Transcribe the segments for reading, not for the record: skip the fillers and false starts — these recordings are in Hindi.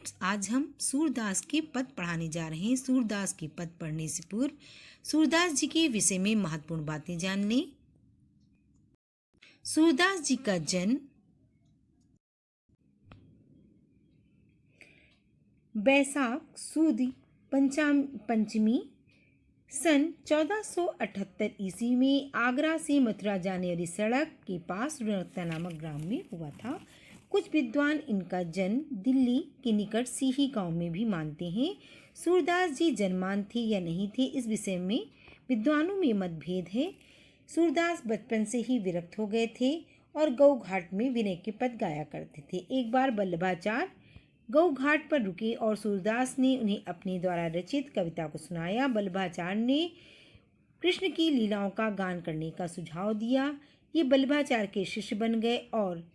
स्टूडेंट्स, आज हम सूरदास के पद पढ़ाने जा रहे हैं। सूरदास के पद पढ़ने से पूर्व सूरदास जी के विषय में महत्वपूर्ण बातें जान लें। सूरदास जी का जन्म बैसाख सुदी पंचमी सन 1478 ईस्वी में आगरा से मथुरा जाने वाली सड़क के पास रुणकता नामक ग्राम में हुआ था। कुछ विद्वान इनका जन्म दिल्ली के निकट सीही गांव में भी मानते हैं। सूरदास जी जन्मान थे या नहीं थे, इस विषय में विद्वानों में मतभेद है। सूरदास बचपन से ही विरक्त हो गए थे और गौ घाट में विनय के पद गाया करते थे। एक बार वल्लभाचार्य गौ घाट पर रुके और सूरदास ने उन्हें अपने द्वारा रचित कविता को सुनाया। वल्लभाचार्य ने कृष्ण की लीलाओं का गान करने का सुझाव दिया। ये वल्लभाचार्य के शिष्य बन गए और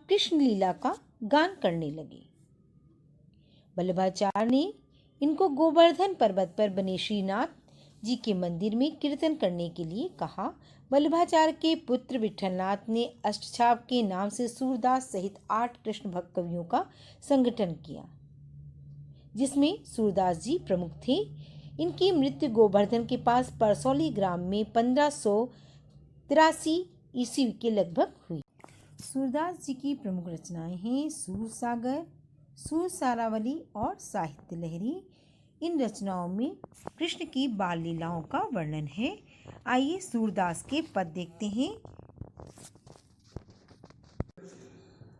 कृष्ण लीला का गान करने लगे। वल्लभाचार्य ने इनको गोवर्धन पर्वत पर बने श्रीनाथ जी के मंदिर में कीर्तन करने के लिए कहा। वल्लभाचार्य के पुत्र विठलनाथ ने अष्टछाप के नाम से सूरदास सहित 8 कृष्ण भक्त कवियों का संगठन किया, जिसमें सूरदास जी प्रमुख थे। इनकी मृत्यु गोवर्धन के पास परसौली ग्राम में 1583 ईस्वी के लगभग हुई। सूरदास जी की प्रमुख रचनाएं हैं सूरसागर, सूरसारावली और साहित्य लहरी। इन रचनाओं में कृष्ण की बाल लीलाओं का वर्णन है। आइए सूरदास के पद देखते हैं।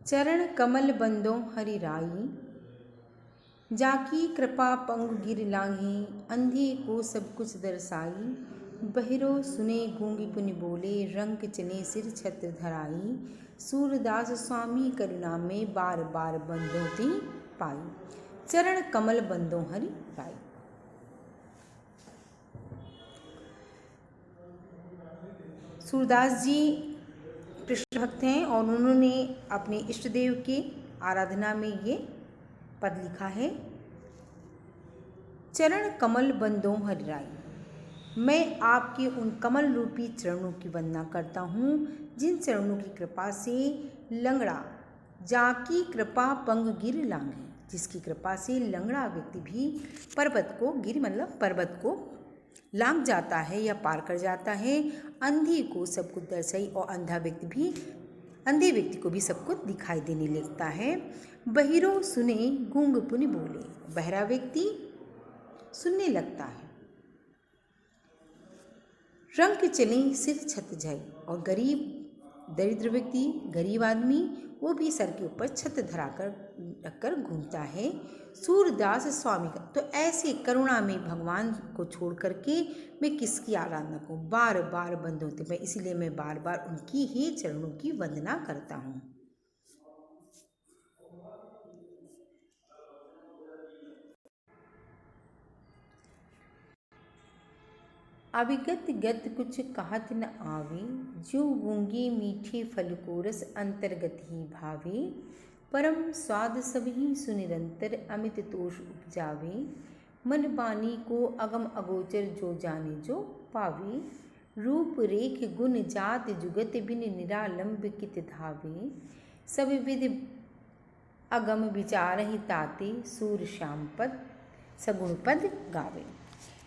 चरण कमल बंदो हरि राई, जाकी कृपा पंग गिर लांघे, अंधे को सब कुछ दर्शाई, बहिरो सुने गूंगी पुनि बोले, रंग चले सिर छत्र धराई, सूरदास स्वामी करुणा में बार बार बंदों ती पाई। चरण कमल बंदो हरि राई। सूरदास जी कृष्ण भक्त हैं और उन्होंने अपने इष्ट देव के आराधना में ये पद लिखा है। चरण कमल बंदो हरि राई, मैं आपके उन कमल रूपी चरणों की वंदना करता हूँ जिन चरणों की कृपा से लंगड़ा जाकी कृपा पंग गिर लांघे, जिसकी कृपा से लंगड़ा व्यक्ति भी पर्वत को गिर मतलब पर्वत को लांघ जाता है या पार कर जाता है। अंधे को सब कुछ दर्शाई और अंधे व्यक्ति को भी सब कुछ दिखाई देने लगता है। बहिरो सुने गूंग पुनि बोले, बहरा व्यक्ति सुनने लगता है। रंग चले सिर छत जाई, और दरिद्र व्यक्ति गरीब आदमी वो भी सर के ऊपर छत रखकर घूमता है। सूरदास स्वामी का, तो ऐसे करुणा में भगवान को छोड़ करके मैं किसकी आराधना करूं, बार बार बंद होते मैं, इसीलिए मैं बार बार उनकी ही चरणों की वंदना करता हूँ। अविगत गत कुछ कहत न आवे, जो गूंगे मीठे फल को रस अंतर्गत ही भावे, परम स्वाद सबही सुनिरंतर अमित तोष उपजावे, मन बानी को अगम अगोचर जो जाने जो पावे, रूप रेख गुण जात जुगत बिन निरालंब कित धावे, सब विधि अगम विचार ही ताते, सूर श्याम पद सगुण पद गावे।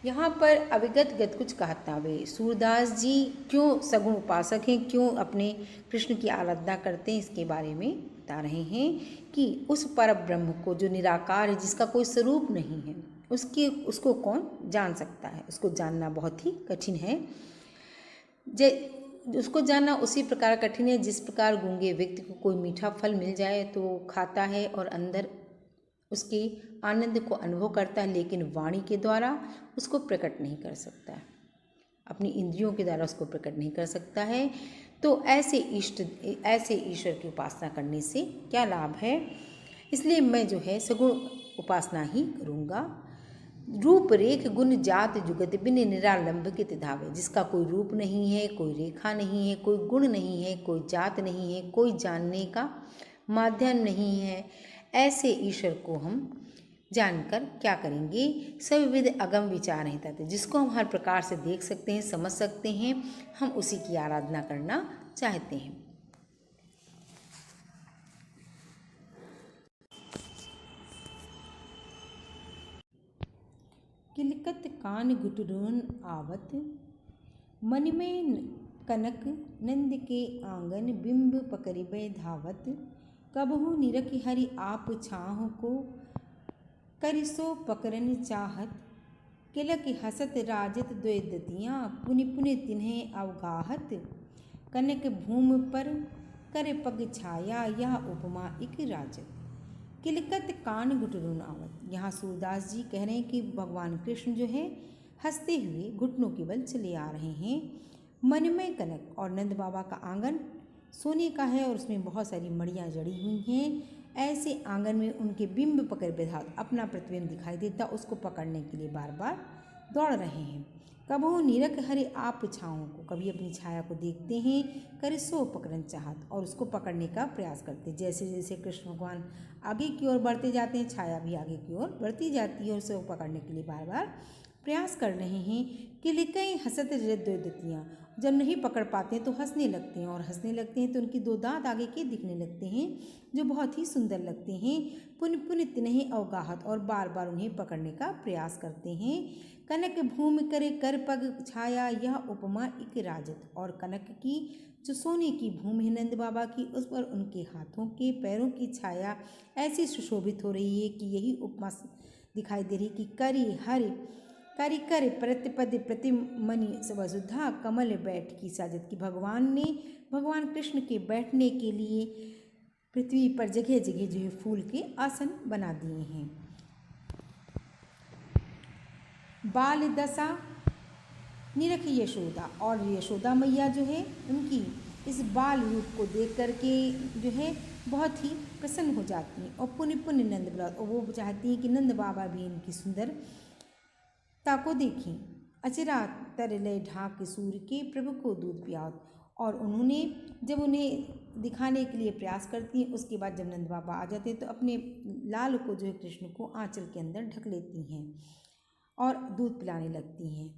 यहाँ पर अविगत गत कुछ कहतावे, सूरदास जी क्यों सगुण उपासक हैं, क्यों अपने कृष्ण की आराधना करते हैं, इसके बारे में बता रहे हैं कि उस पर ब्रह्म को जो निराकार है, जिसका कोई स्वरूप नहीं है, उसको कौन जान सकता है। उसको जानना बहुत ही कठिन है। उसको जानना उसी प्रकार कठिन है जिस प्रकार गूंगे व्यक्ति को कोई मीठा फल मिल जाए तो वो खाता है और अंदर उसके आनंद को अनुभव करता है, लेकिन वाणी के द्वारा उसको प्रकट नहीं कर सकता है, अपनी इंद्रियों के द्वारा उसको प्रकट नहीं कर सकता है। तो ऐसे ईश्वर की उपासना करने से क्या लाभ है, इसलिए मैं जो है सगुण उपासना ही करूँगा। रूप रेख गुण जात जुगत बिन निरालंब कित धावे, जिसका कोई रूप नहीं है, कोई रेखा नहीं है, कोई गुण नहीं है, कोई जात नहीं है, कोई जानने का माध्यम नहीं है, ऐसे ईश्वर को हम जानकर क्या करेंगे। सब विध अगम विचार नहीं था, जिसको हम हर प्रकार से देख सकते हैं, समझ सकते हैं, हम उसी की आराधना करना चाहते हैं। किलकत कान गुटरुन आवत, मन में कनक नंद के आंगन, बिंब पकड़िबे धावत। कबहु निरखि हरि आप छाँह को, करिसो पकड़न चाहत। किलक हसत राजत द्वै दतियाँ, पुनि पुनि तिन्हें अवगाहत। कनक भूमि पर कर पग छाया, यह उपमा इक राजत। किलकत कान गुटरुन आवत। यहाँ सूरदास जी कह रहे हैं कि भगवान कृष्ण जो है हंसते हुए घुटनों के बल चले आ रहे हैं। मनमय कनक, और नंद बाबा का आंगन सोने का है और उसमें बहुत सारी मड़ियाँ जड़ी हुई हैं। ऐसे आंगन में उनके बिंब पकड़ बेधा, अपना प्रतिबिंब दिखाई देता, उसको पकड़ने के लिए बार बार दौड़ रहे हैं। कबहु निरख हरि आप छाँव को, कभी अपनी छाया को देखते हैं, करिसो पकड़न चाहत, और उसको पकड़ने का प्रयास करते। जैसे जैसे कृष्ण भगवान आगे की ओर बढ़ते जाते हैं, छाया भी आगे की ओर बढ़ती जाती है और उसे पकड़ने के लिए बार बार प्रयास कर रहे हैं। किलकई हसत दतियाँ, जब नहीं पकड़ पाते हैं तो हंसने लगते हैं, और हंसने लगते हैं तो उनकी दो दांत आगे के दिखने लगते हैं जो बहुत ही सुंदर लगते हैं। पुन पुन तिन्हें अवगाहत, और बार बार उन्हें पकड़ने का प्रयास करते हैं। कनक भूमि करे कर पग छाया, यह उपमा इक राजत। और कनक की जो सोने की भूमि है नंद बाबा की, उस पर उनके हाथों के पैरों की छाया ऐसी सुशोभित हो रही है कि यही उपमा दिखाई दे रही कि करी हरि करि कर प्रतिपद प्रतिमनि वसुधा, कमल बैठ की साजत। की भगवान ने भगवान कृष्ण के बैठने के लिए पृथ्वी पर जगह जगह जो है फूल के आसन बना दिए हैं। बाल दशा निरख यशोदा, और यशोदा मैया जो है उनकी इस बाल रूप को देख करके जो है बहुत ही प्रसन्न हो जाती हैं, और पुण्य पुण्य नंद बाबा, और वो चाहती हैं कि नंद बाबा भी इनकी सुंदरता को देखें। अचरा तरलय ढाक सूर्य के, प्रभु को दूध पियाओ। और उन्होंने जब उन्हें दिखाने के लिए प्रयास करती हैं, उसके बाद जब नंद बाबा आ जाते हैं तो अपने लाल को जो है कृष्ण को आंचल के अंदर ढक लेती हैं और दूध पिलाने लगती हैं।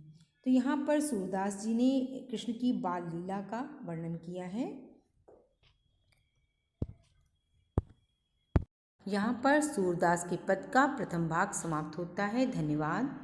तो यहाँ पर सूरदास जी ने कृष्ण की बाल लीला का वर्णन किया है। यहाँ पर सूरदास के पद का प्रथम भाग समाप्त होता है। धन्यवाद।